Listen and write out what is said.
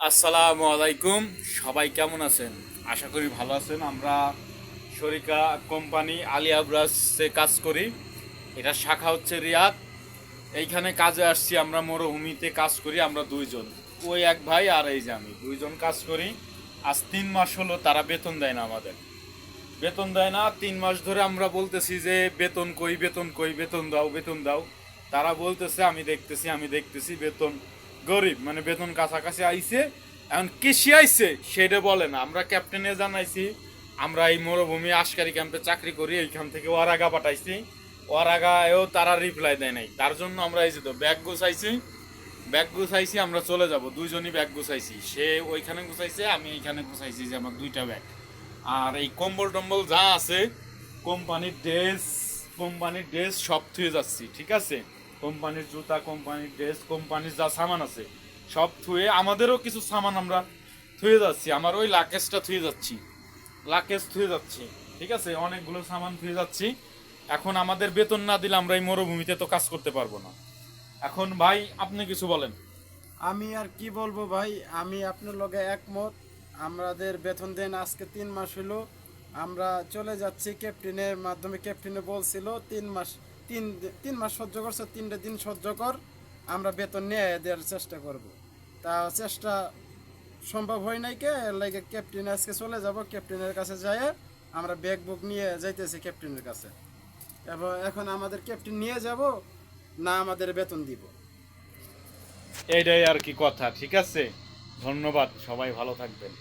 আসসালামু আলাইকুম। সবাই কেমন আছেন? আশা করি ভালো আছেন। আমরা শরিকা কোম্পানি আলিয়া ব্রাসে কাজ করি। এটা শাখা হচ্ছে রিয়াদ। এইখানে কাজে আসছি, আমরা মরুভূমিতে কাজ করি। আমরা দুইজন, ওই এক ভাই আর এই যে আমি, দুইজন কাজ করি। আজ 3 মাস হলো তারা বেতন দেয় না আমাদের। বেতন দেয় না 3 মাস ধরে। আমরা বলতেছি যে বেতন কই, বেতন কই, বেতন দাও, বেতন দাও। তারা বলতেছে আমি দেখতেছি বেতন গরিব, মানে বেতন কাছাকাছি আইছে। এখন কিসে আইছে সেটা বলে না। আমরা ক্যাপ্টেনে জানাইছি আমরা এই মরুভূমি আশকারি ক্যাম্পে চাকরি করি, এইখান থেকে ওয়ারাগা পাঠাইছি। ওয়ারাগায়ও তারা রিপ্লাই দেয় নাই। তার জন্য আমরা এই যে তো ব্যাগ গুছাইছি, আমরা চলে যাব। দুইজনই ব্যাগ গুছাইছি, সে ওইখানে গুছাইছে, আমি এইখানে গুছাইছি, যে আমার দুইটা ব্যাগ। আর এই কম্বল টম্বল যা আছে, কোম্পানির ড্রেস সব থুয়ে যাচ্ছি, ঠিক আছে। কোম্পানির জুতা, কোম্পানির ড্রেস, কোম্পানির যা সামান আছে সব থুয়ে, আমাদেরও কিছু সামান আমরা থুয়ে যাচ্ছি। আমার ওই লাকেজ থুয়ে যাচ্ছি, ঠিক আছে। অনেকগুলো সামান থুয়ে যাচ্ছি। এখন আমাদের বেতন না দিলে আমরা এই মরুভূমিতে তো কাজ করতে পারবো না। এখন ভাই আপনি কিছু বলেন। আমি আর কি বলবো ভাই, আমি আপনার লগে একমত। আমাদের বেতন দেন আজকে 3 মাস হলো। আমরা চলে যাচ্ছি ক্যাপ্টেনের মাধ্যমে। ক্যাপ্টেনে বলছিল 3 মাস, তিন মাস সহ্য করছে, 3টা দিন সহ্য কর, আমরা বেতন নিয়ে দেওয়ার চেষ্টা করব। তা চেষ্টা সম্ভব হয় নাই কে লাগে ক্যাপ্টেন আজকে চলে যাব। ক্যাপ্টেনের কাছে যায় আমরা ব্যাগ বুক নিয়ে যাইতেছি ক্যাপ্টেনের কাছে। এবং এখন আমাদের ক্যাপ্টেন নিয়ে যাব না আমাদের বেতন দিব। এইটাই আর কি কথা, ঠিক আছে। ধন্যবাদ, সবাই ভালো থাকবেন।